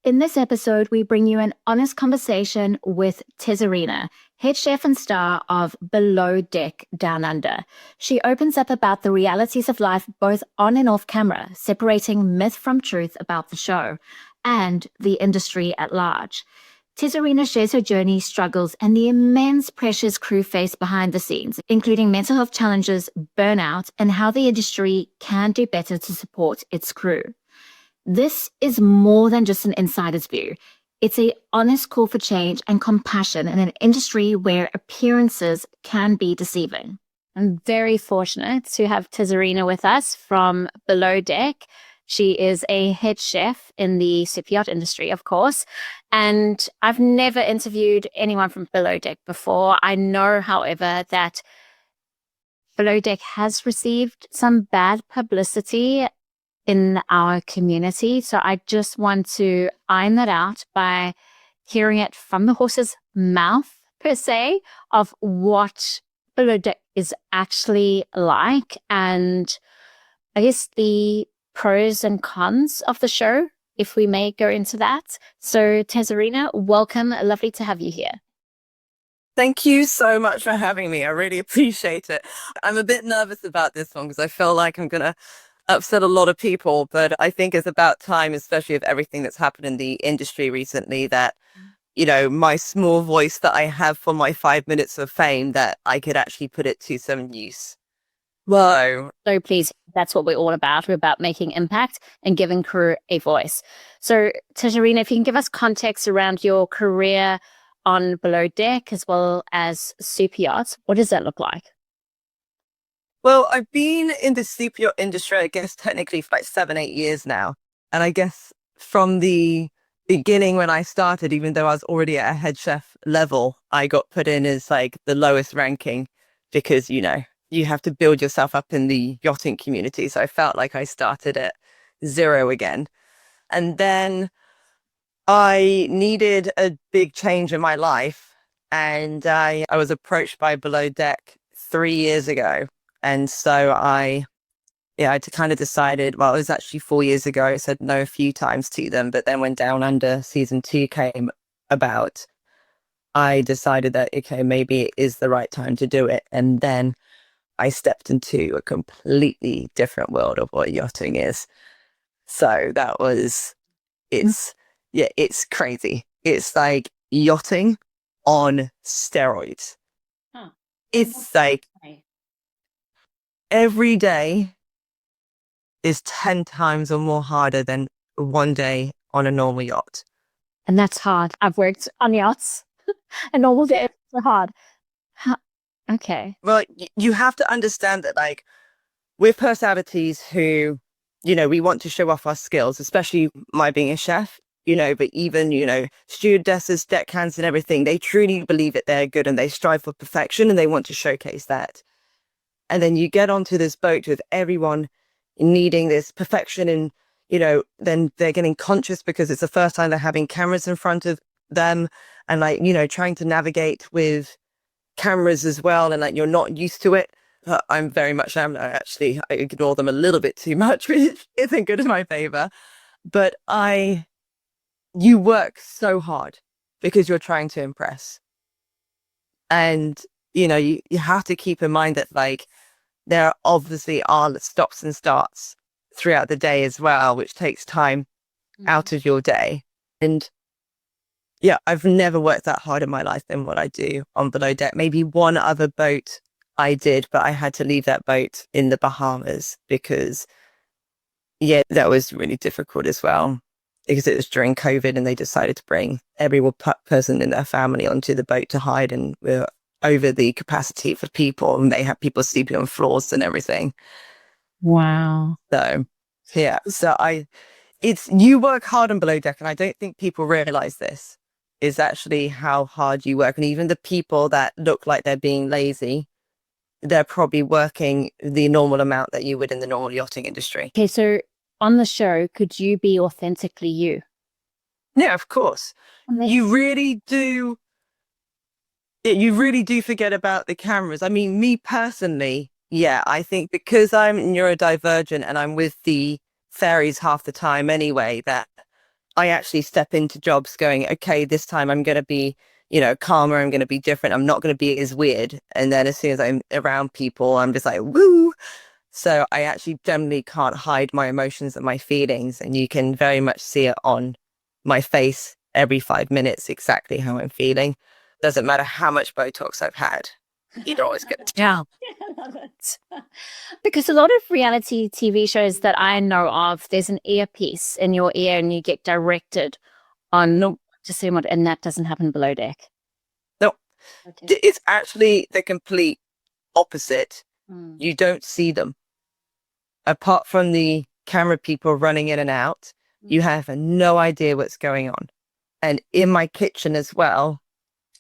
In this episode, we bring you an honest conversation with Tzarina, head chef and star of Below Deck Down Under. She opens up about the realities of life both on and off camera, separating myth from truth about the show and the industry at large. Tzarina shares her journey, struggles, and the immense pressures crew face behind the scenes, including mental health challenges, burnout, and how the industry can do better to support its crew. This is more than just an insider's view. It's an honest call for change and compassion in an industry where appearances can be deceiving. I'm very fortunate to have Tzarina with us from Below Deck. She is a head chef in the super yacht industry, of course, and I've never interviewed anyone from Below Deck before. I know, however, that Below Deck has received some bad publicity in our community. So I just want to iron that out by hearing it from the horse's mouth, per se, of what Below Deck is actually like, and I guess the pros and cons of the show, if we may go into that. So Tzarina, welcome. Lovely to have you here. Thank you so much for having me. I really appreciate it. I'm a bit nervous about this one because I feel like I'm going to upset a lot of people, but I think it's about time, especially with everything that's happened in the industry recently, that, you know, my small voice that I have for my 5 minutes of fame, that I could actually put it to some use. Well, so please, that's what we're all about. We're about making impact and giving crew a voice. So Tzarina, if you can give us context around your career on Below Deck as well as super yachts, what does that look like? Well, I've been in the super yacht industry, I guess, technically for like 7-8 years now. And I guess from the beginning when I started, even though I was already at a head chef level, I got put in as like the lowest ranking because, you know, you have to build yourself up in the yachting community. So I felt like I started at zero again. And then I needed a big change in my life. And I was approached by Below Deck 3 years ago. And so I kind of decided, well, it was actually 4 years ago. I said no a few times to them. But then when Down Under season 2 came about, I decided that, okay, maybe it is the right time to do it. And then I stepped into a completely different world of what yachting is. So that was, it's crazy. It's like yachting on steroids. Huh. It's like every day is 10 times or more harder than one day on a normal yacht. And that's hard. I've worked on yachts. A normal day is hard. Okay. Well, you have to understand that, like, we're personalities who, you know, we want to show off our skills, especially my being a chef, you know, but even, you know, stewardesses, deckhands and everything, they truly believe that they're good and they strive for perfection and they want to showcase that. And then you get onto this boat with everyone needing this perfection and, you know, then they're getting conscious because it's the first time they're having cameras in front of them and, like, you know, trying to navigate with cameras as well. And like, you're not used to it. I'm very much am. I ignore them a little bit too much, which isn't good in my favor. But you work so hard because you're trying to impress. And, you know, you have to keep in mind that, like, there obviously are stops and starts throughout the day as well, which takes time out of your day. And yeah, I've never worked that hard in my life than what I do on Below Deck. Maybe one other boat I did, but I had to leave that boat in the Bahamas because, yeah, that was really difficult as well because it was during COVID and they decided to bring every person in their family onto the boat to hide, and we're over the capacity for people and they had people sleeping on floors and everything. Wow. So, yeah, you work hard on Below Deck, and I don't think people realize this is actually how hard you work. And even the people that look like they're being lazy, they're probably working the normal amount that you would in the normal yachting industry. Okay, so on the show, could you be authentically you? Yeah, of course. You really do. You really do forget about the cameras. I mean, me personally, yeah, I think because I'm neurodivergent and I'm with the fairies half the time anyway, that I actually step into jobs going, okay, this time I'm going to be, calmer. I'm going to be different. I'm not going to be as weird. And then as soon as I'm around people, I'm just like, woo. So I actually generally can't hide my emotions and my feelings. And you can very much see it on my face every 5 minutes, exactly how I'm feeling. Doesn't matter how much Botox I've had. You're always going to tell. I love it. Because a lot of reality TV shows that I know of, there's an earpiece in your ear and you get directed on to see what, and that doesn't happen below deck. No, Okay. it's actually the complete opposite. You don't see them. Apart from the camera people running in and out, you have no idea what's going on. And in my kitchen as well,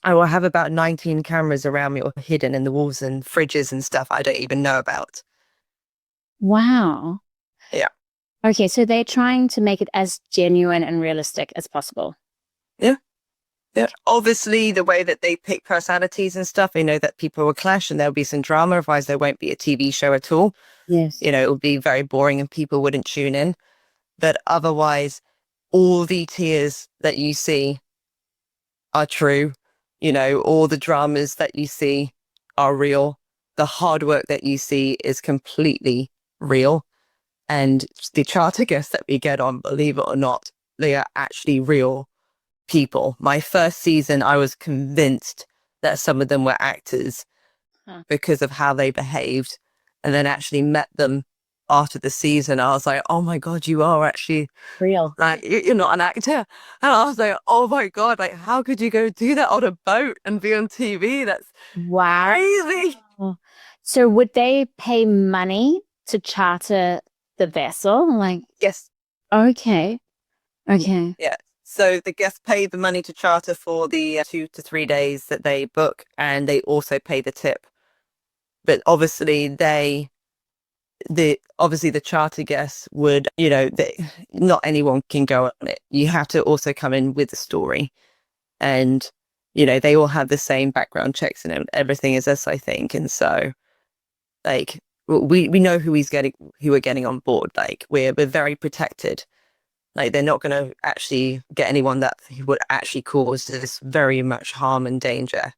I will have about 19 cameras around me or hidden in the walls and fridges and stuff I don't even know about. Wow. Yeah. Okay, so they're trying to make it as genuine and realistic as possible. Yeah. Yeah. Obviously, the way that they pick personalities and stuff, they know that people will clash and there'll be some drama. Otherwise, there won't be a TV show at all. Yes. It will be very boring and people wouldn't tune in. But otherwise, all the tears that you see are true. All the dramas that you see are real. The hard work that you see is completely real. And the charter guests that we get on, believe it or not, they are actually real people. My first season, I was convinced that some of them were actors because of how they behaved. And then actually met them after the season. I was like, oh my God, you are actually Real. like, you're not an actor. And I was like, oh my God, like, how could you go do that on a boat and be on TV? That's crazy. So would they pay money to charter the vessel? Like, Yes. okay. Okay. Yeah. So the guests pay the money to charter for the 2 to 3 days that they book, and they also pay the tip. But obviously the charter guests would, not anyone can go on it. You have to also come in with a story, and they all have the same background checks and everything as us, I think. And so, like, we know who we're getting on board. Like, we're very protected. Like, they're not going to actually get anyone that would actually cause this very much harm and danger.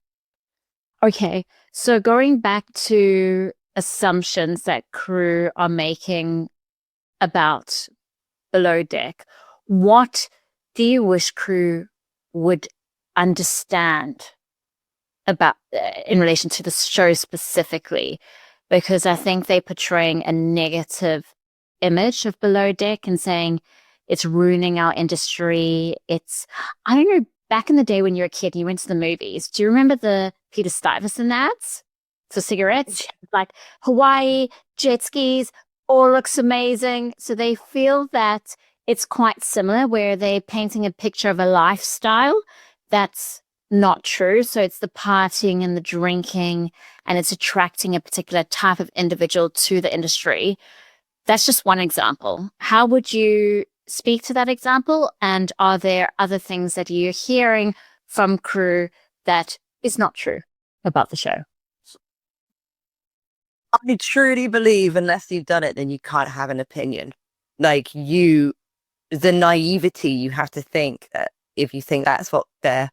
Okay. So going back to assumptions that crew are making about below deck, what do you wish crew would understand about in relation to the show specifically? Because I think they're portraying a negative image of below deck and saying it's ruining our industry. I don't know, back in the day when you were a kid and you went to the movies, do you remember the Peter Stuyvesant ads for cigarettes? Like Hawaii, jet skis, all looks amazing. So they feel that it's quite similar where they're painting a picture of a lifestyle that's not true. So it's the partying and the drinking, and it's attracting a particular type of individual to the industry. That's just one example. How would you speak to that example? And are there other things that you're hearing from crew that is not true about the show? I truly believe unless you've done it, then you can't have an opinion. Like, the naivety you have to think that if you think that's what they're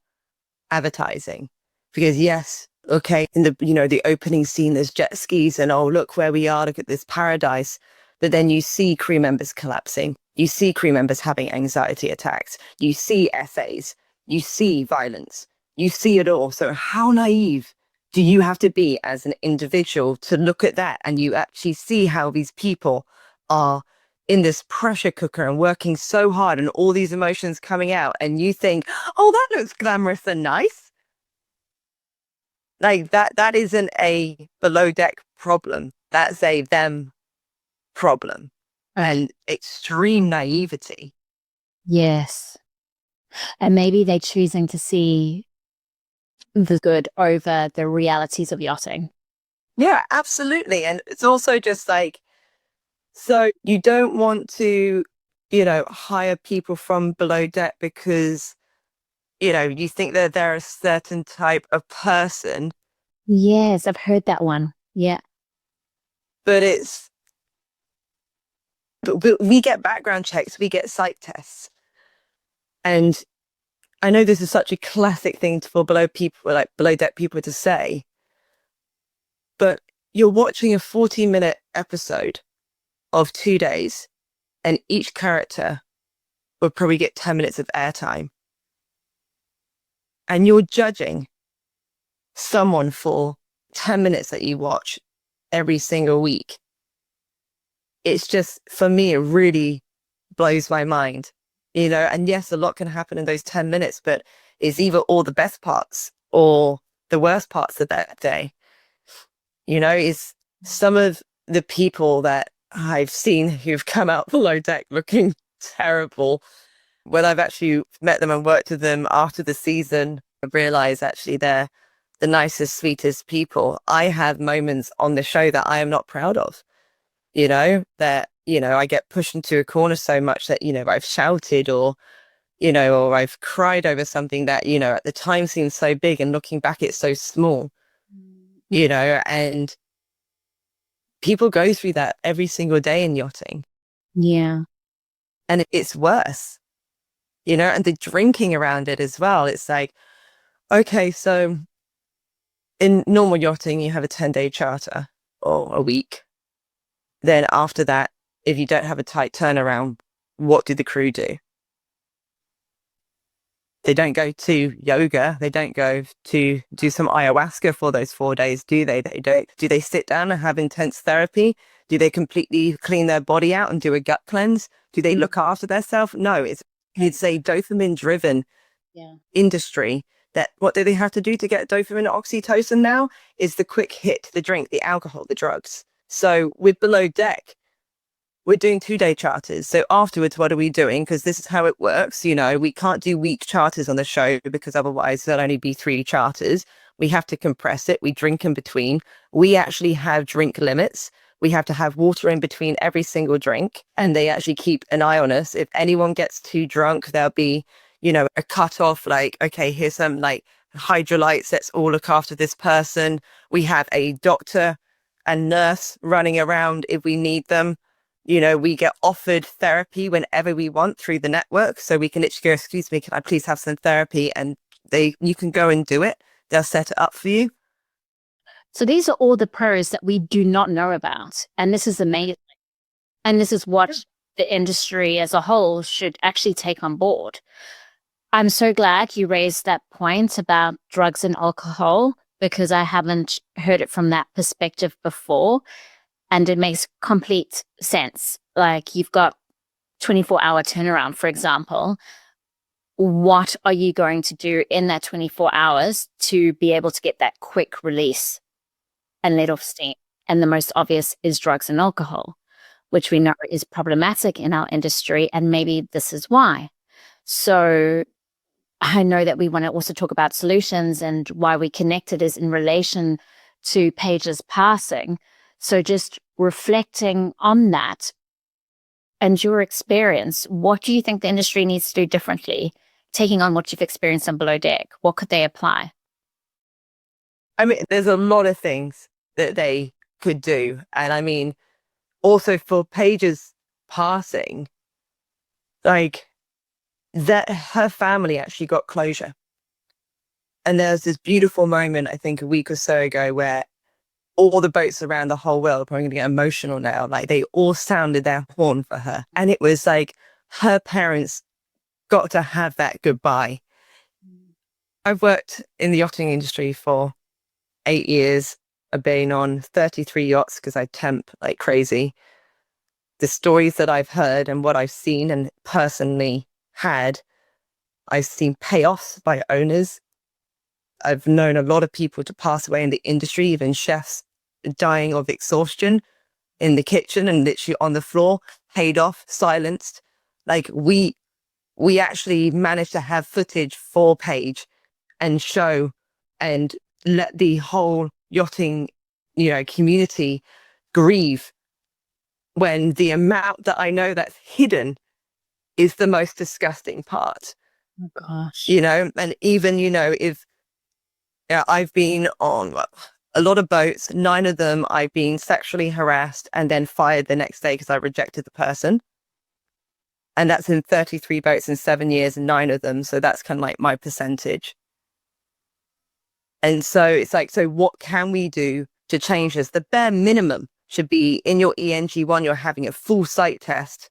advertising. Because yes, okay, in the opening scene, there's jet skis and, oh, look where we are, look at this paradise. But then you see crew members collapsing. You see crew members having anxiety attacks. You see essays. You see violence. You see it all. So how naive do you have to be as an individual to look at that and you actually see how these people are in this pressure cooker and working so hard and all these emotions coming out, and you think, oh, that looks glamorous and nice. Like, that isn't a below deck problem. That's a them problem. And extreme naivety. Yes. And maybe they're choosing to see the good over the realities of yachting. Yeah, absolutely. And it's also just like, so you don't want to, hire people from below deck because, you think that they're a certain type of person. Yes, I've heard that one. Yeah. But we get background checks, we get psych tests. And I know this is such a classic thing for below deck people to say, but you're watching a 40-minute episode of 2 days, and each character will probably get 10 minutes of airtime. And you're judging someone for 10 minutes that you watch every single week. It's just, for me, it really blows my mind, and yes, a lot can happen in those 10 minutes, but it's either all the best parts or the worst parts of that day. Is some of the people that I've seen who've come out below deck looking terrible. When I've actually met them and worked with them after the season, I realize actually they're the nicest, sweetest people. I have moments on the show that I am not proud of, that, I get pushed into a corner so much that, I've shouted or I've cried over something that, at the time seems so big, and looking back, it's so small, and people go through that every single day in yachting. Yeah. And it's worse, and the drinking around it as well. It's like, okay, so in normal yachting, you have a 10-day charter or a week. Then after that, if you don't have a tight turnaround, what do the crew do? They don't go to yoga. They don't go to do some ayahuasca for those 4 days, do they? They don't. Do they sit down and have intense therapy? Do they completely clean their body out and do a gut cleanse? Do they look after themselves? No, it's a dopamine-driven industry. That what do they have to do to get dopamine and oxytocin now? Is the quick hit, the drink, the alcohol, the drugs. So with below deck, we're doing 2-day charters. So afterwards, what are we doing? Because this is how it works. We can't do week charters on the show because otherwise there'll only be 3 charters. We have to compress it. We drink in between. We actually have drink limits. We have to have water in between every single drink. And they actually keep an eye on us. If anyone gets too drunk, there'll be, a cutoff, like, okay, here's some like hydrolytes. Let's all look after this person. We have a doctor and nurse running around if we need them. We get offered therapy whenever we want through the network. So we can literally go, excuse me, can I please have some therapy? And you can go and do it. They'll set it up for you. So these are all the pros that we do not know about. And this is amazing. And this is what the industry as a whole should actually take on board. I'm so glad you raised that point about drugs and alcohol, because I haven't heard it from that perspective before. And it makes complete sense. Like, you've got 24-hour turnaround, for example. What are you going to do in that 24 hours to be able to get that quick release and let off steam? And the most obvious is drugs and alcohol, which we know is problematic in our industry. And maybe this is why. So I know that we want to also talk about solutions, and why we connected is in relation to Paige's passing. So just reflecting on that and your experience, what do you think the industry needs to do differently, taking on what you've experienced on Below Deck? What could they apply? I mean, there's a lot of things that they could do. And I mean, also for Paige's passing, like, that her family actually got closure. And there's this beautiful moment, I think a week or so ago, where all the boats around the whole world are probably going to get emotional now. Like, they all sounded their horn for her. And it was like her parents got to have that goodbye. I've worked in the yachting industry for 8 years. I've been on 33 yachts because I temp like crazy. The stories that I've heard and what I've seen and personally had, I've seen payoffs by owners. I've known a lot of people to pass away in the industry, even chefs dying of exhaustion in the kitchen and literally on the floor, paid off, silenced. Like, we actually managed to have footage for Paige and show and let the whole yachting, community grieve, when the amount that I know that's hidden is the most disgusting part. Oh gosh. And even, if I've been on a lot of boats, 9 of them I've been sexually harassed and then fired the next day because I rejected the person. And that's in 33 boats in 7 years and 9 of them. So that's kind of like my percentage. And so it's like, so what can we do to change this? The bare minimum should be in your ENG1, you're having a full site test.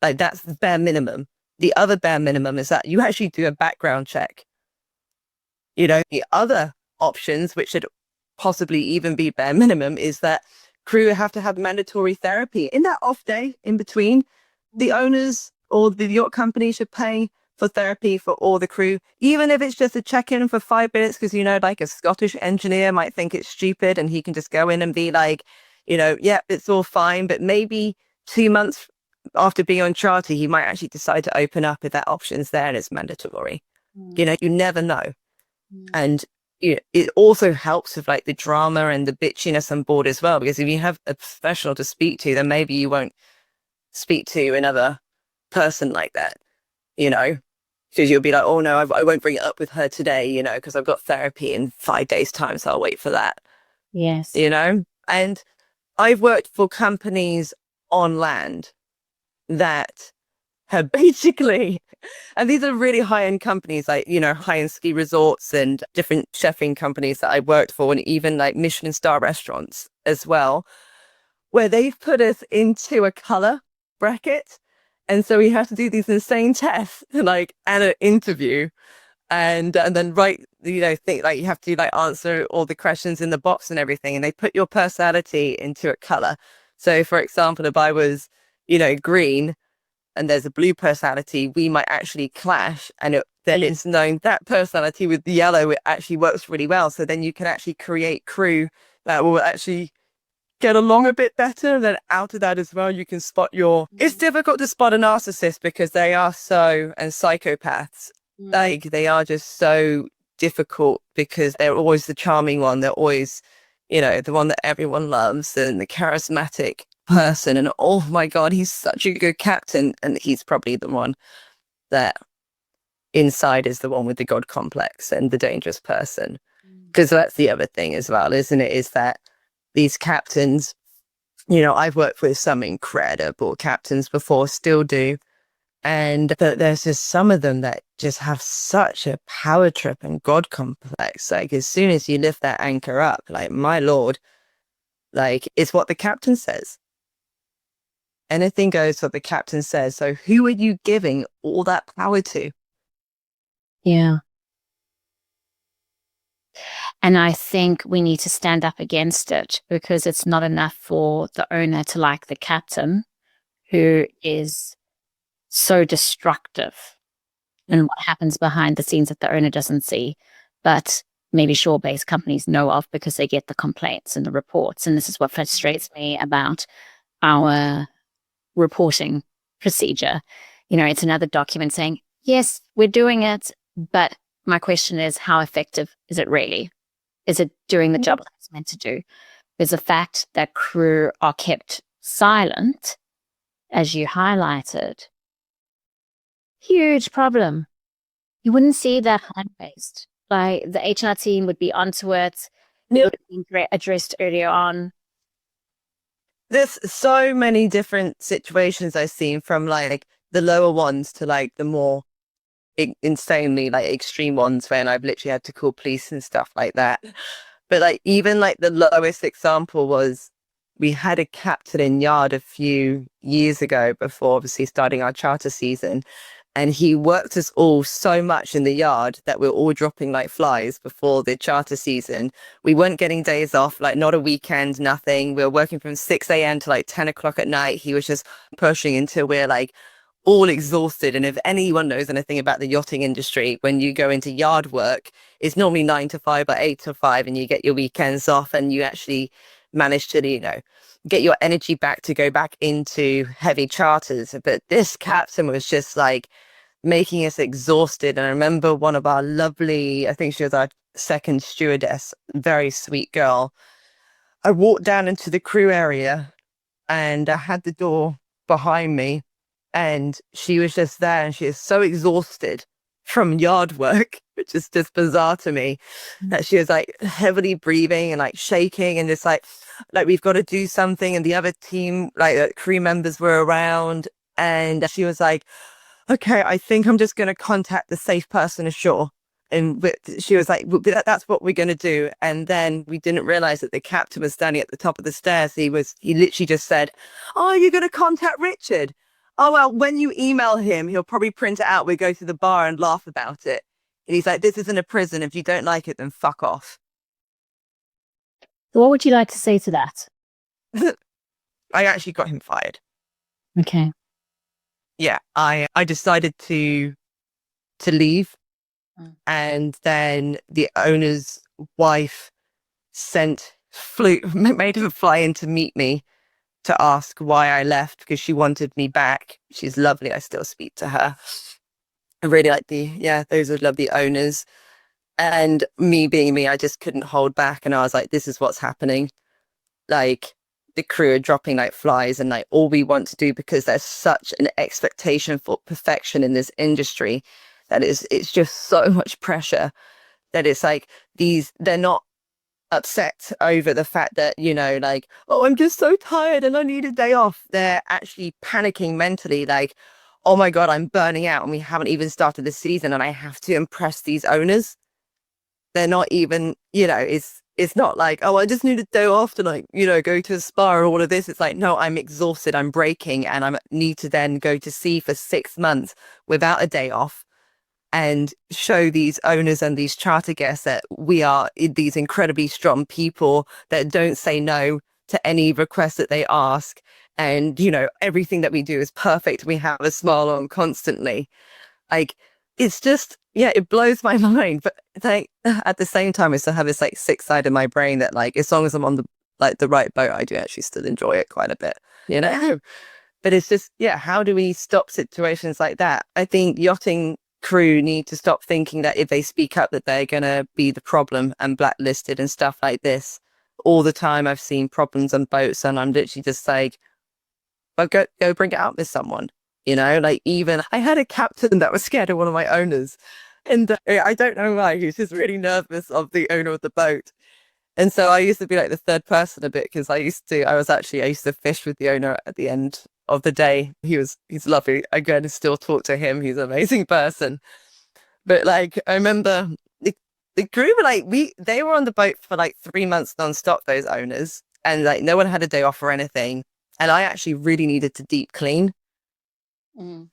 Like that's the bare minimum. The other bare minimum is that you actually do a background check. You know, the other options, which should possibly even be bare minimum, is that crew have to have mandatory therapy in that off day in between. The owners or the yacht company should pay for therapy for all the crew, even if it's just a check-in for 5 minutes, because, you know, like a Scottish engineer might think it's stupid and he can just go in and be like, you know, yeah, it's all fine. But maybe 2 months after being on charter, he might actually decide to open up if that option's there and it's mandatory. You know, you never know. And you know, it also helps with like the drama and the bitchiness on board as well, because if you have a professional to speak to, then maybe you won't speak to another person like that, you know, because you'll be like, oh no, I won't bring it up with her today, you know, because I've got therapy in 5 days time, so I'll wait for that. Yes. You know, and I've worked for companies on land that have basically, and these are really high-end companies, like, you know, high-end ski resorts and different chefing companies that I worked for, and even like Michelin star restaurants as well, where they've put us into a color bracket. And so we have to do these insane tests, like, and an interview, and then write, you know, think like you have to like answer all the questions in the box and everything. And they put your personality into a color. So for example, if I was, you know, green and there's a blue personality, we might actually clash. And then it's known that personality with the yellow, it actually works really well. So then you can actually create crew that will actually get along a bit better. And then out of that as well, you can spot it's difficult to spot a narcissist because they are and psychopaths, like they are just so difficult because they're always the charming one. They're always, you know, the one that everyone loves and the charismatic person. And oh my God, he's such a good captain. And he's probably the one that inside is the one with the God complex and the dangerous person. Because that's the other thing as well, isn't it? Is that these captains, you know, I've worked with some incredible captains before, still do. And there's just some of them that just have such a power trip and God complex. Like as soon as you lift that anchor up, like my Lord, like it's what the captain says. Anything goes what the captain says. So who are you giving all that power to? Yeah. And I think we need to stand up against it, because it's not enough for the owner to like the captain who is so destructive and what happens behind the scenes that the owner doesn't see, but maybe shore-based companies know of because they get the complaints and the reports. And this is what frustrates me about our reporting procedure. You know, it's another document saying, yes, we're doing it, but my question is, how effective is it really? Is it doing the job that it's meant to do? There's a fact that crew are kept silent, as you highlighted. Huge problem. You wouldn't see that hand-based. Like the HR team would be onto it. It would have been addressed earlier on. There's so many different situations I've seen, from like the lower ones to like the more insanely like extreme ones when I've literally had to call police and stuff like that. But like even like the lowest example was, we had a captain in yard a few years ago before obviously starting our charter season, and he worked us all so much in the yard that we're all dropping like flies before the charter season. We weren't getting days off, like not a weekend, nothing. We were working from 6 a.m. to like 10 o'clock at night. He was just pushing until we're like all exhausted. And if anyone knows anything about the yachting industry, when you go into yard work, it's normally 9 to 5 or 8 to 5, and you get your weekends off and you actually manage to, you know, get your energy back to go back into heavy charters. But this captain was just like making us exhausted. And I remember one of our lovely, I think she was our second stewardess, very sweet girl. I walked down into the crew area and I had the door behind me, and she was just there, and she is so exhausted from yard work, which is just bizarre to me, that she was like heavily breathing and like shaking and just like we've got to do something. And the other team, like crew members were around, And she was like, okay, I think I'm just going to contact the safe person ashore. And she was like, that's what we're going to do. And then we didn't realize that the captain was standing at the top of the stairs. He literally just said, oh, you're going to contact Richard. Oh, well, when you email him, he'll probably print it out. We go to the bar and laugh about it. And he's like, this isn't a prison. If you don't like it, then fuck off. So what would you like to say to that? I actually got him fired. Okay. Yeah, I decided to leave. And then the owner's wife made him fly in to meet me to ask why I left, because she wanted me back. She's lovely. I still speak to her. I really like those are lovely owners. And me being me, I just couldn't hold back. And I was like, this is what's happening. Like, the crew are dropping like flies, and like all we want to do, because there's such an expectation for perfection in this industry, it's just so much pressure that it's like they're not upset over the fact that, like, oh, I'm just so tired and I need a day off. They're actually panicking mentally, like, oh my God, I'm burning out and we haven't even started the season and I have to impress these owners. They're not even, it's not like, oh, I just need a day off to like, go to a spa or all of this. It's like, no, I'm exhausted, I'm breaking, and I need to then go to sea for 6 months without a day off and show these owners and these charter guests that we are these incredibly strong people that don't say no to any request that they ask. And, everything that we do is perfect. We have a smile on constantly. Like, it's just, it blows my mind. But like, at the same time, I still have this like sick side of my brain that like, as long as I'm on the right boat, I do actually still enjoy it quite a bit, But it's just, how do we stop situations like that? I think yachting crew need to stop thinking that if they speak up that they're going to be the problem and blacklisted and stuff like this. All the time I've seen problems on boats and I'm literally just like, well, go bring it out with someone, like, even I had a captain that was scared of one of my owners, and I don't know why. He was just really nervous of the owner of the boat. And so I used to be like the third person a bit, because I used to fish with the owner at the end of the day. He's lovely. Again, still talk to him. He's an amazing person. But like, I remember the crew were like, they were on the boat for like 3 months nonstop, those owners, and like no one had a day off or anything. And I actually really needed to deep clean.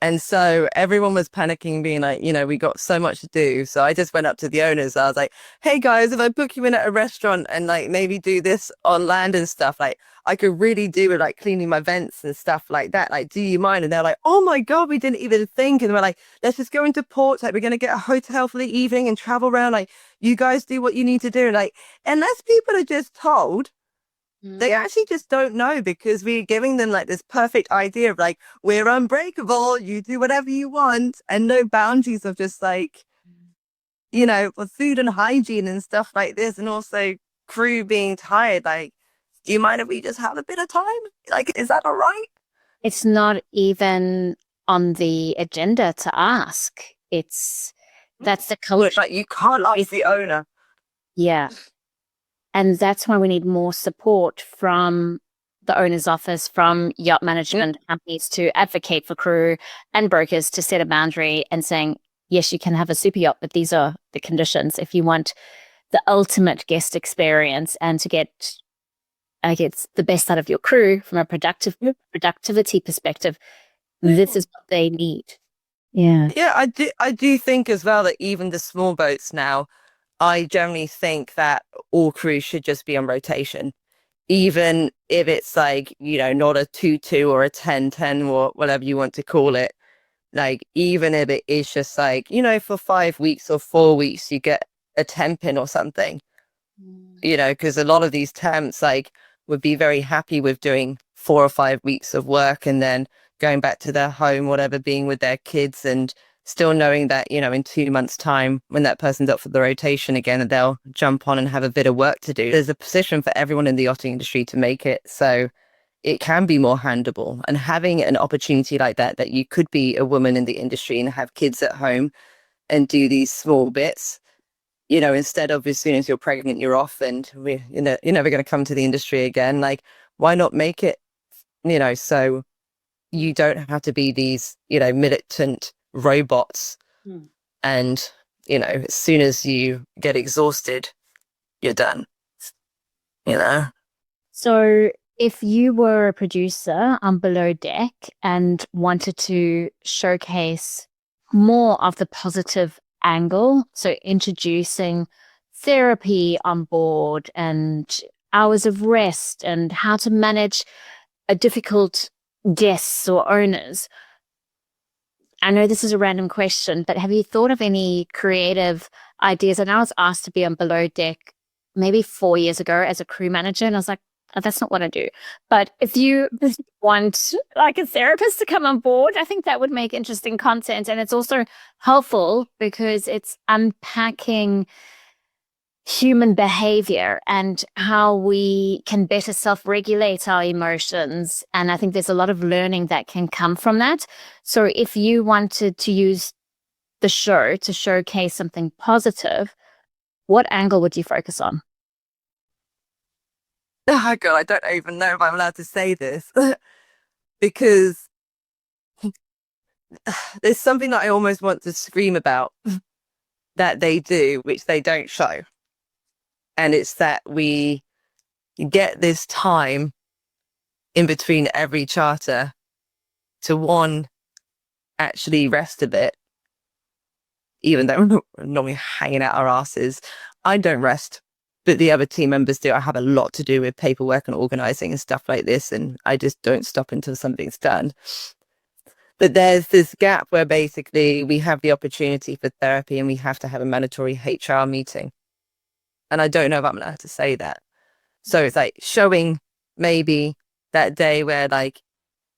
And so everyone was panicking, being like, we got so much to do. So I just went up to the owners. I was like, hey guys, if I book you in at a restaurant and like maybe do this on land and stuff, like I could really do with like cleaning my vents and stuff like that. Like, do you mind? And they're like, oh my God, we didn't even think. And we're like, let's just go into port. Like, we're going to get a hotel for the evening and travel around. Like, you guys do what you need to do. Like, unless people are just told, they actually just don't know, because we're giving them like this perfect idea of like, we're unbreakable, you do whatever you want, and no boundaries of just like, for food and hygiene and stuff like this. And also crew being tired. Like, do you mind if we just have a bit of time? Like, is that all right? It's not even on the agenda to ask. That's the culture. It's like, you can't ask the owner. Yeah. And that's why we need more support from the owner's office, from yacht management companies to advocate for crew and brokers to set a boundary and saying, yes, you can have a super yacht, but these are the conditions. If you want the ultimate guest experience and to get, I guess, the best out of your crew from a productivity perspective, this is what they need. Yeah. Yeah, I do think as well that even the small boats now, I generally think that all crews should just be on rotation, even if it's like, not a 2-2 or a 10-10 or whatever you want to call it. Like, even if it is just like, for 5 weeks or 4 weeks, you get a temp in or something, because a lot of these temps like would be very happy with doing 4 or 5 weeks of work and then going back to their home, whatever, being with their kids, and still knowing that, in 2 months' time, when that person's up for the rotation again, that they'll jump on and have a bit of work to do. There's a position for everyone in the yachting industry to make it so it can be more handleable. And having an opportunity like that you could be a woman in the industry and have kids at home and do these small bits, instead of as soon as you're pregnant, you're off and you're never going to come to the industry again. Like, why not make it, so you don't have to be these, militant robots. And, as soon as you get exhausted, you're done, So if you were a producer on Below Deck and wanted to showcase more of the positive angle, so introducing therapy on board and hours of rest and how to manage a difficult guests or owners. I know this is a random question, but have you thought of any creative ideas? And I was asked to be on Below Deck maybe 4 years ago as a crew manager, and I was like, oh, that's not what I do. But if you want like a therapist to come on board, I think that would make interesting content. And it's also helpful because it's unpacking human behavior and how we can better self-regulate our emotions. And I think there's a lot of learning that can come from that. So if you wanted to use the show to showcase something positive, what angle would you focus on? Oh God, I don't even know if I'm allowed to say this because there's something that I almost want to scream about that they do, which they don't show. And it's that we get this time in between every charter to one, actually rest a bit, even though we're normally hanging out our asses. I don't rest, but the other team members do. I have a lot to do with paperwork and organizing and stuff like this, and I just don't stop until something's done. But there's this gap where basically we have the opportunity for therapy and we have to have a mandatory HR meeting. And I don't know if I'm allowed to say that. So it's like showing maybe that day where like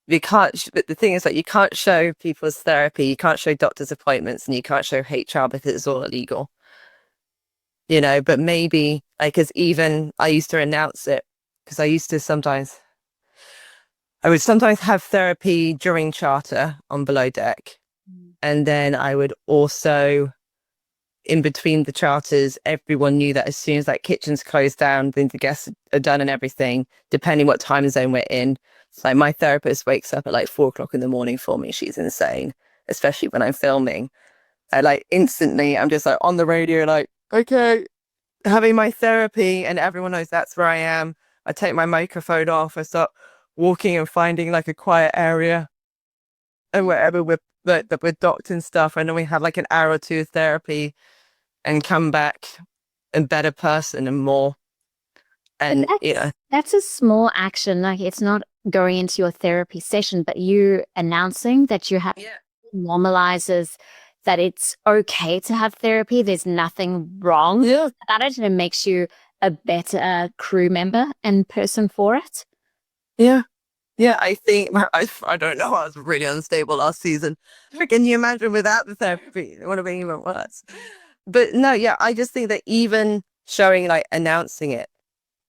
you can't, but the thing is like you can't show people's therapy, you can't show doctor's appointments, and you can't show HR because it's all illegal. But maybe like, cause even I used to announce it because I would sometimes have therapy during charter on Below Deck. And then I would also, in between the charters, everyone knew that as soon as that kitchen's closed down, then the guests are done and everything, depending what time zone we're in. So like my therapist wakes up at like 4 o'clock in the morning for me. She's insane, especially when I'm filming. I like instantly, I'm just like on the radio, like, okay, having my therapy, and everyone knows that's where I am. I take my microphone off. I start walking and finding like a quiet area and wherever we're docked and stuff. And then we have like an hour or two of therapy and come back a better person and more. And that's a small action. Like it's not going into your therapy session, but you announcing that you have normalizes that it's okay to have therapy. There's nothing wrong about it, and it makes you a better crew member and person for it. Yeah. I think I don't know. I was really unstable last season. Can you imagine without the therapy? It would have been even worse. But no, I just think that even showing like announcing it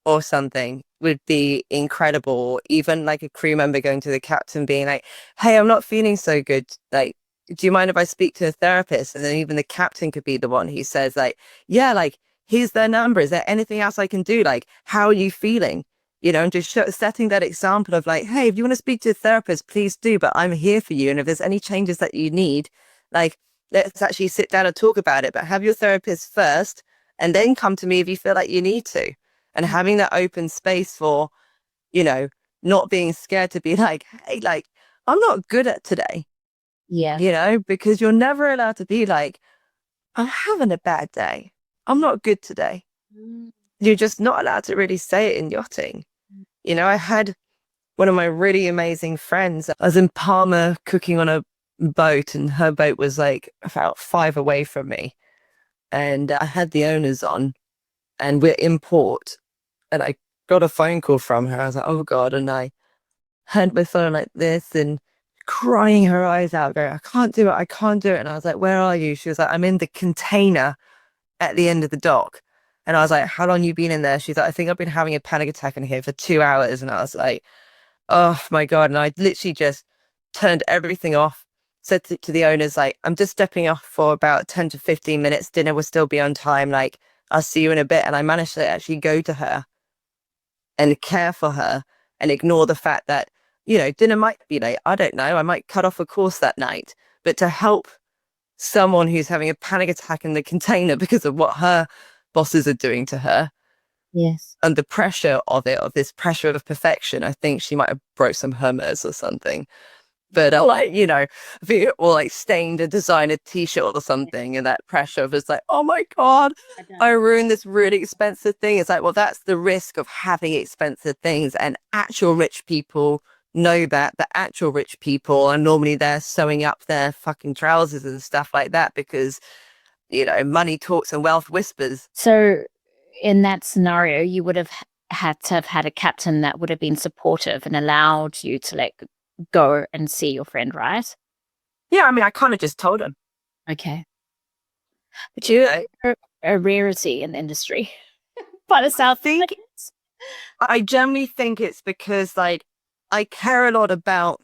or something would be incredible. Even like a crew member going to the captain being like, hey, I'm not feeling so good. Like, do you mind if I speak to a therapist? And then even the captain could be the one who says like, yeah, like, here's their number. Is there anything else I can do? Like, how are you feeling? And just setting that example of like, hey, if you want to speak to a therapist, please do, but I'm here for you. And if there's any changes that you need, like, let's actually sit down and talk about it, but have your therapist first and then come to me if you feel like you need to. And having that open space for, not being scared to be like, hey, like, I'm not good at today. Yeah. Because you're never allowed to be like, I'm having a bad day. I'm not good today. You're just not allowed to really say it in yachting. I had one of my really amazing friends. I was in Palma cooking on a boat, and her boat was like about 5 away from me. And I had the owners on, and we're in port. And I got a phone call from her. I was like, oh God. And I had my phone like this and crying her eyes out, going, I can't do it. I can't do it. And I was like, where are you? She was like, I'm in the container at the end of the dock. And I was like, how long you been in there? She's like, I think I've been having a panic attack in here for 2 hours. And I was like, oh my God. And I literally just turned everything off, said to the owners, like, I'm just stepping off for about 10 to 15 minutes. Dinner will still be on time. Like, I'll see you in a bit. And I managed to actually go to her and care for her and ignore the fact that dinner might be late. I don't know. I might cut off a course that night. But to help someone who's having a panic attack in the container because of what her bosses are doing to her, Yes. and the pressure of it, of this pressure of perfection, I think she might have broke some Hermes or something. But or like stained a designer t-shirt or something, and that pressure of it's like, oh my God, I ruined this really expensive thing. It's like, well, that's the risk of having expensive things. And actual rich people know that the actual rich people are normally there sewing up their fucking trousers and stuff like that because, money talks and wealth whispers. So in that scenario, you would have had to have had a captain that would have been supportive and allowed you to let go and see your friend, right? Yeah, I mean, I kind of just told him. Okay. But you're a rarity in the industry. By the South think I generally think it's because like I care a lot about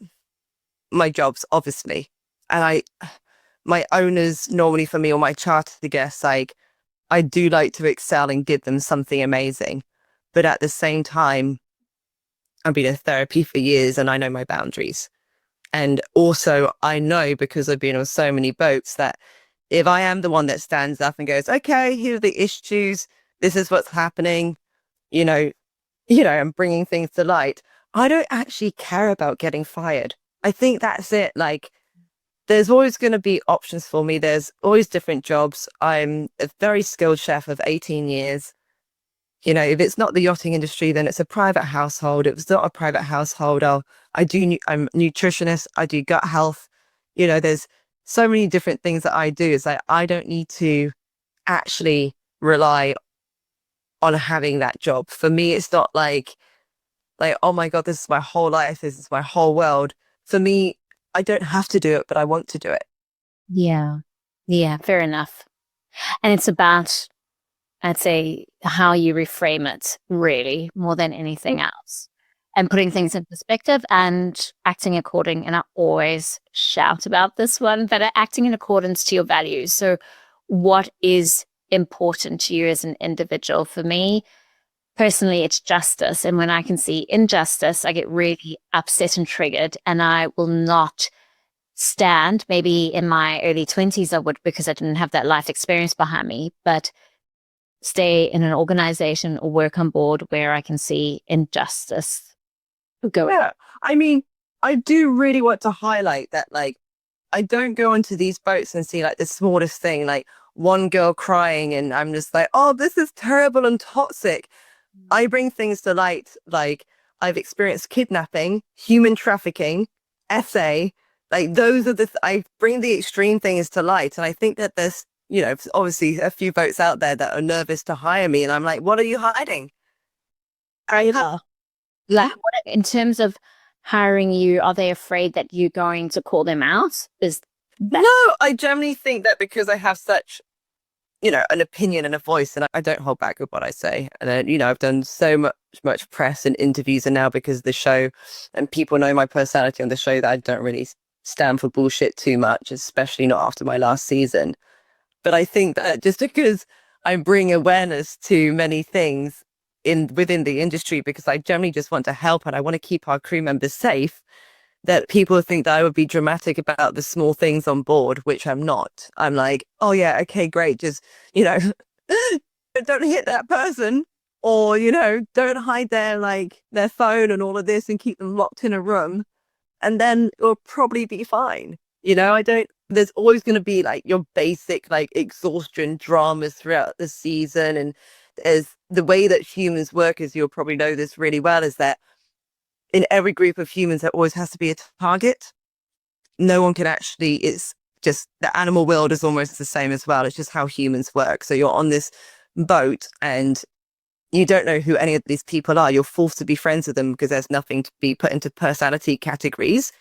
my jobs, obviously. And my owners normally for me or my charter guests, like I do like to excel and give them something amazing. But at the same time, I've been in therapy for years and I know my boundaries. And also I know because I've been on so many boats that if I am the one that stands up and goes, okay, here are the issues, this is what's happening, I'm bringing things to light. I don't actually care about getting fired. I think that's it. Like, there's always going to be options for me. There's always different jobs. I'm a very skilled chef of 18 years. If it's not the yachting industry, then it's a private household. If it's not a private household, I'm a nutritionist. I do gut health. There's so many different things that I do. It's like, I don't need to actually rely on having that job. For me, it's not like, oh my God, this is my whole life. This is my whole world. For me, I don't have to do it, but I want to do it. Yeah. Yeah, fair enough. And it's about, I'd say, how you reframe it, really, more than anything else. And putting things in perspective and acting according. And I always shout about this one, but acting in accordance to your values. So what is important to you as an individual? For me, personally, it's justice. And when I can see injustice, I get really upset and triggered, and I will not stand. Maybe in my early 20s, I would, because I didn't have that life experience behind me, but stay in an organization or work on board where I can see injustice going. Yeah. I mean, I do really want to highlight that, like, I don't go onto these boats and see like the smallest thing, like one girl crying, and I'm just like, oh, this is terrible and toxic. I bring things to light, like I've experienced kidnapping, human trafficking, SA, like those are I bring the extreme things to light. And I think that there's, obviously a few boats out there that are nervous to hire me. And I'm like, what are you hiding? Like, in terms of hiring you, are they afraid that you're going to call them out? No, I generally think that because I have such, an opinion and a voice, and I don't hold back with what I say. And then, I've done so much press and interviews, and now because of the show, and people know my personality on the show, that I don't really stand for bullshit too much, especially not after my last season. But I think that just because I bring awareness to many things within the industry, because I generally just want to help and I want to keep our crew members safe, that people think that I would be dramatic about the small things on board, which I'm not. I'm like, oh yeah, okay, great. Just, don't hit that person, or, don't hide their phone and all of this and keep them locked in a room. And then it'll probably be fine. There's always going to be like your basic like exhaustion dramas throughout the season. And there's the way that humans work, as you'll probably know this really well, is that in every group of humans, there always has to be a target. No one can actually, it's just the animal world is almost the same as well. It's just how humans work. So you're on this boat and you don't know who any of these people are. You're forced to be friends with them because there's nothing to be put into personality categories,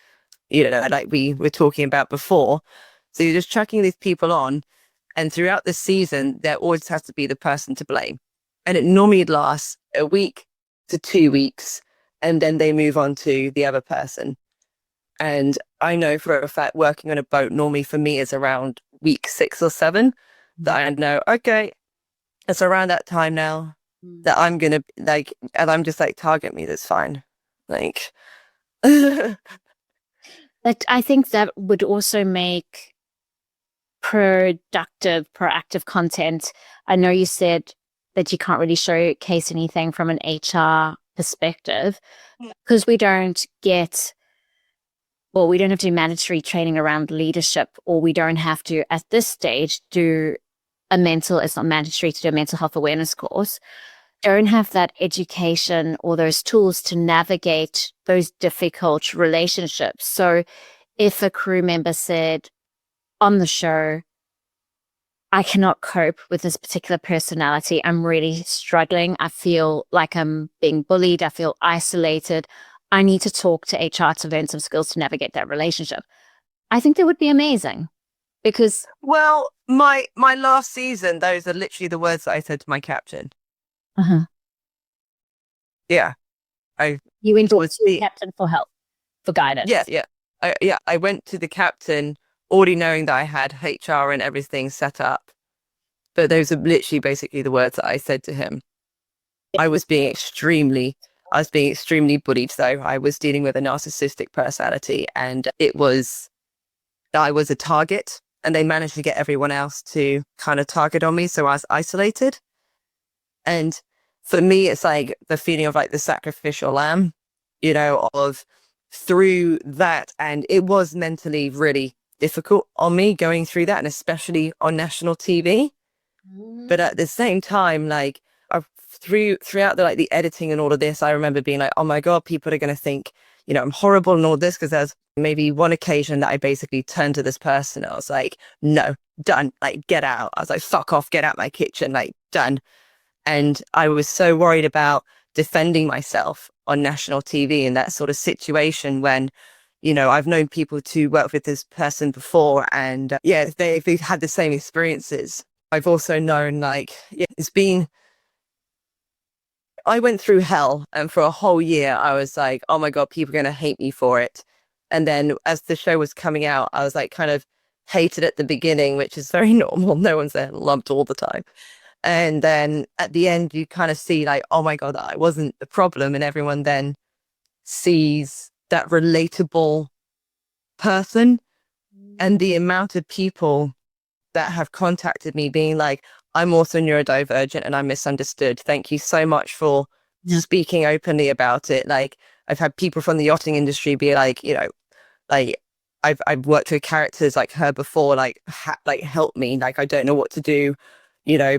like we were talking about before. So you're just chucking these people on. And throughout the season, there always has to be the person to blame. And it normally lasts a week to 2 weeks. And then they move on to the other person. And I know for a fact working on a boat normally for me is around week 6 or 7 that I know, okay, it's around that time now that I'm going to and I'm just like, target me, that's fine. Like, But I think that would also make proactive content. I know you said that you can't really showcase anything from an HR perspective because we don't have to do mandatory training around leadership, or we don't have to, at this stage, it's not mandatory to do a mental health awareness course. Don't have that education or those tools to navigate those difficult relationships. So if a crew member said on the show, I cannot cope with this particular personality. I'm really struggling. I feel like I'm being bullied. I feel isolated. I need to talk to HR to learn some skills to navigate that relationship. I think that would be amazing because Well, my last season, those are literally the words that I said to my captain. uh-huh. Yeah. I You went to was the captain for help, for guidance. yeah. I went to the captain already knowing that I had HR and everything set up. But those are literally basically the words that I said to him. I was being extremely bullied though. I was dealing with a narcissistic personality, and I was a target, and they managed to get everyone else to kind of target on me. So I was isolated. And for me, it's like the feeling of like the sacrificial lamb, of through that. And it was mentally really difficult on me going through that, and especially on national TV. But at the same time, like throughout the editing and all of this, I remember being like, oh my God, people are going to think, I'm horrible and all this. Cause there's maybe one occasion that I basically turned to this person. I was like, no, done. Like, get out. I was like, fuck off, get out my kitchen. Like, done. And I was so worried about defending myself on national TV in that sort of situation when, I've known people to work with this person before, and they've had the same experiences. I've also known I went through hell, and for a whole year I was like, oh my God, people are going to hate me for it. And then as the show was coming out, I was like kind of hated at the beginning, which is very normal. No one's there loved all the time. And then at the end, you kind of see like, oh my God, I wasn't the problem. And everyone then sees that relatable person, and the amount of people that have contacted me being like, I'm also neurodivergent and I'm misunderstood. Thank you so much for speaking openly about it. Like, I've had people from the yachting industry be like, like I've worked with characters like her before, like help me, like I don't know what to do.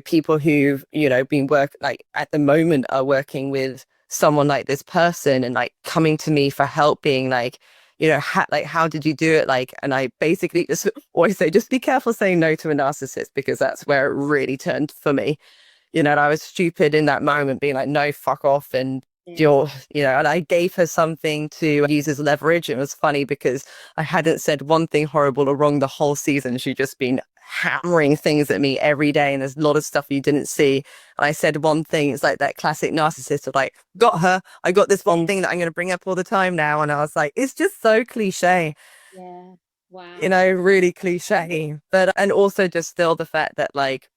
People who've been like at the moment are working with someone like this person and like coming to me for help, being like, how did you do it? Like, and I basically just always say, just be careful saying no to a narcissist, because that's where it really turned for me. And I was stupid in that moment, being like, no, fuck off. And and I gave her something to use as leverage. It was funny because I hadn't said one thing horrible or wrong the whole season. She'd just been hammering things at me every day, and there's a lot of stuff you didn't see. And I said one thing. It's like that classic narcissist of like, got her. I got this one thing that I'm going to bring up all the time now. And I was like, it's just so cliche. Yeah. Wow. Really cliche. But, and also just still the fact that like,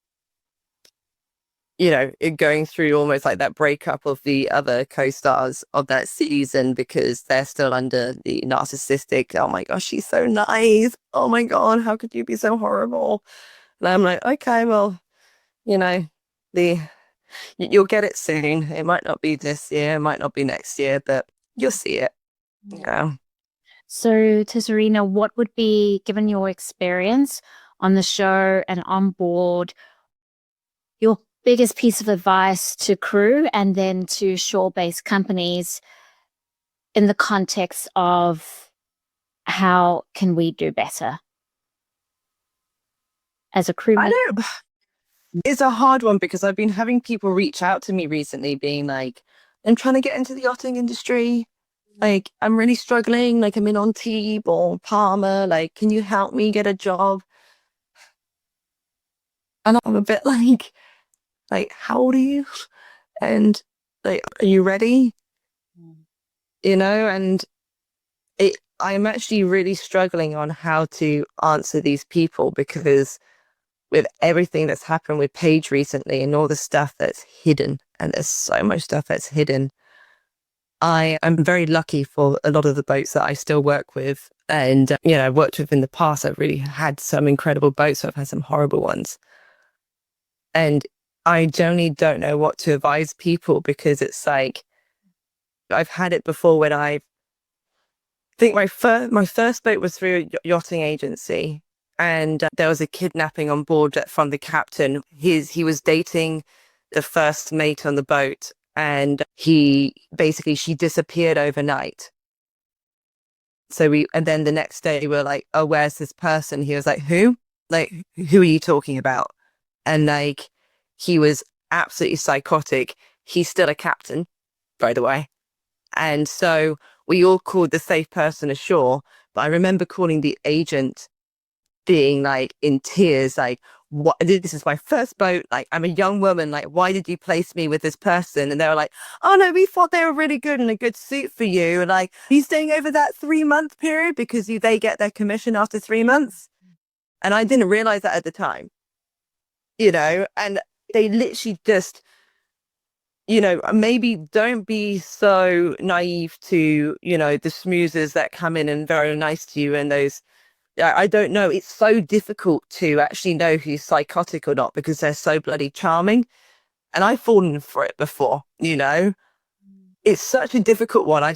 it going through almost like that breakup of the other co-stars of that season because they're still under the narcissistic, oh my gosh, she's so nice. Oh my God, how could you be so horrible? And I'm like, okay, well, you'll get it soon. It might not be this year, it might not be next year, but you'll see it. Yeah. So, Tzarina, what would be, given your experience on the show and on board, your biggest piece of advice to crew and then to shore-based companies in the context of how can we do better as a crew? I know it's a hard one because I've been having people reach out to me recently being like, I'm trying to get into the yachting industry. Like, I'm really struggling. Like, I'm in Antibes or Palma. Like, can you help me get a job? And I'm a bit like, how old are you? And like, are you ready? And I'm actually really struggling on how to answer these people because with everything that's happened with Paige recently and all the stuff that's hidden, and there's so much stuff that's hidden, I am very lucky for a lot of the boats that I still work with. And, I've worked with in the past. I've really had some incredible boats. So I've had some horrible ones. And I generally don't know what to advise people, because it's like, I've had it before when I think my first boat was through a yachting agency, and there was a kidnapping on board from the captain. He was dating the first mate on the boat, and she disappeared overnight. And then the next day we were like, oh, where's this person? He was like, who? Like, who are you talking about? And like, he was absolutely psychotic. He's still a captain, by the way. And so we all called the safe person ashore. But I remember calling the agent, being like in tears, like, what? This is my first boat. Like, I'm a young woman. Like, why did you place me with this person? And they were like, oh no, we thought they were really good and a good suit for you. And like, are you staying over that 3-month period because they get their commission after 3 months? And I didn't realize that at the time, and they literally just, maybe don't be so naive to, the smoozers that come in and very nice to you, and those, I don't know. It's so difficult to actually know who's psychotic or not, because they're so bloody charming. And I've fallen for it before, It's such a difficult one. I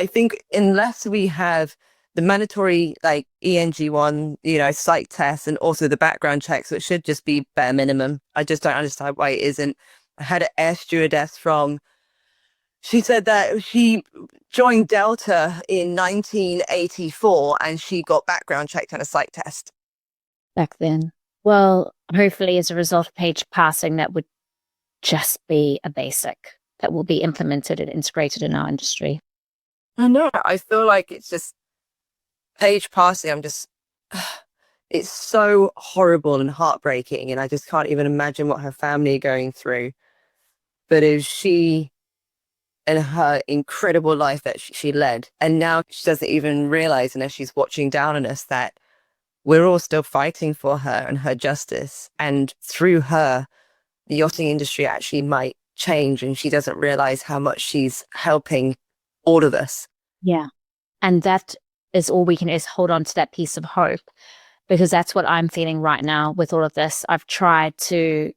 think unless we have the mandatory like ENG1, psych tests, and also the background checks, which should just be bare minimum. I just don't understand why it isn't. I had an air stewardess she said that she joined Delta in 1984 and she got background checked and a psych test. Back then. Well, hopefully as a result of Paige passing, that would just be a basic that will be implemented and integrated in our industry. I know. I feel like it's just Paige passing. It's so horrible and heartbreaking. And I just can't even imagine what her family are going through. But if she and her incredible life that she led, and now she doesn't even realize, unless she's watching down on us, that we're all still fighting for her and her justice. And through her, the yachting industry actually might change, and she doesn't realize how much she's helping all of us. Yeah. And that is all we can is hold on to that piece of hope, because that's what I'm feeling right now with all of this. I've tried to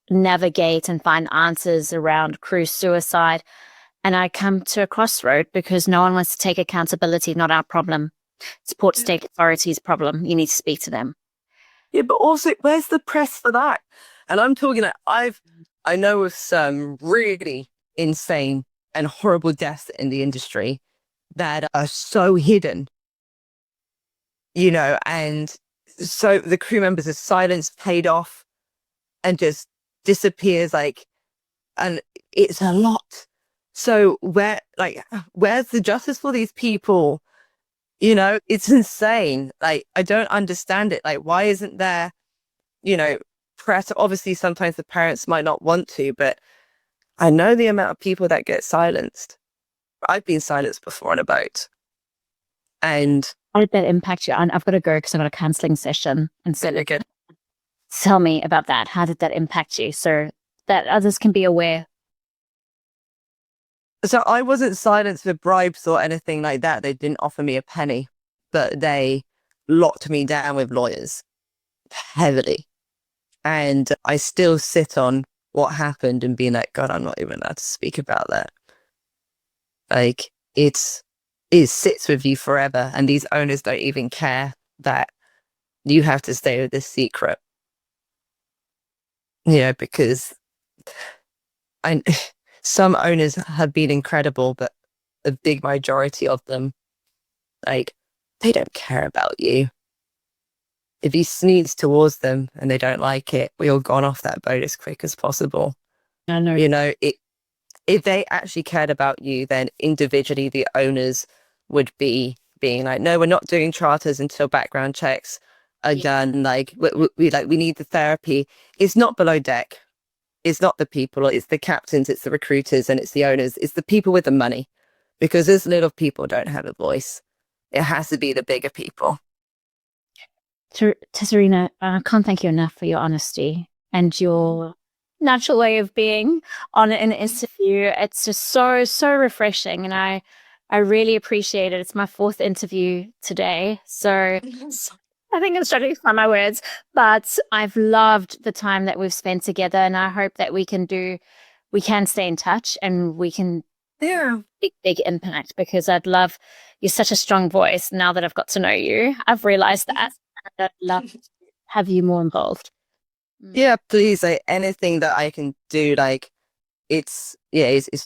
navigate and find answers around crew suicide, and I come to a crossroad because no one wants to take accountability. Not our problem. It's Port State Authority's problem. You need to speak to them. Yeah, but also, where's the press for that? And I'm talking like I know of some really insane and horrible deaths in the industry that are so hidden, and so the crew members are silenced, paid off, and just disappears, and it's a lot. So where's the justice for these people? It's insane. Like, I don't understand it. Like, why isn't there, press? Obviously, sometimes the parents might not want to, but I know the amount of people that get silenced. I've been silenced before on a boat. And how did that impact you? I've got to go because I've got a counseling session. And so good. Tell me about that. How did that impact you so that others can be aware? So I wasn't silenced for bribes or anything like that. They didn't offer me a penny, but they locked me down with lawyers heavily. And I still sit on what happened and being like, God, I'm not even allowed to speak about that. Like, it sits with you forever. And these owners don't even care that you have to stay with this secret. Because some owners have been incredible, but a big majority of them, like, they don't care about you. If you sneeze towards them and they don't like it, we all gone off that boat as quick as possible. I know. If they actually cared about you, then individually the owners would be being like, no, we're not doing charters until background checks are done. Like, we need the therapy. It's not below deck. It's not the people, it's the captains, it's the recruiters, and it's the owners. It's the people with the money, because those little people don't have a voice. It has to be the bigger people. Tzarina, I can't thank you enough for your honesty and your natural way of being on an interview. It's just so refreshing, and I really appreciate it. It's my 4th interview today, so I think I'm struggling to find my words, but I've loved the time that we've spent together, and I hope that we can stay in touch and we can big impact, because you're such a strong voice. Now that I've got to know you, I've realized that, and I'd love to have you more involved. Yeah, please, like anything that I can do, like it's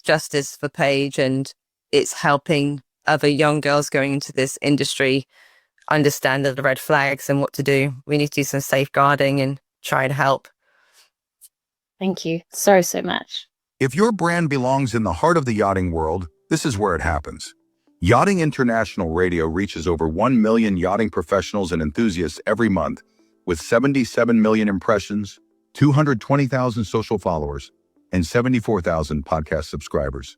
justice for Paige, and it's helping other young girls going into this industry understand the red flags and what to do. We need to do some safeguarding and try to help. Thank you so much. If your brand belongs in the heart of the yachting world, this is where it happens. Yachting International Radio reaches over 1 million yachting professionals and enthusiasts every month, with 77 million impressions, 220,000 social followers, and 74,000 podcast subscribers.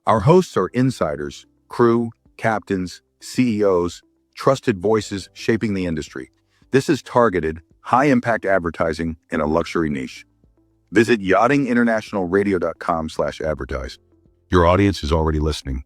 Our hosts are insiders, crew, captains, CEOs, trusted voices shaping the industry. This is targeted, high-impact advertising in a luxury niche. Visit yachtinginternationalradio.com/advertise. Your audience is already listening.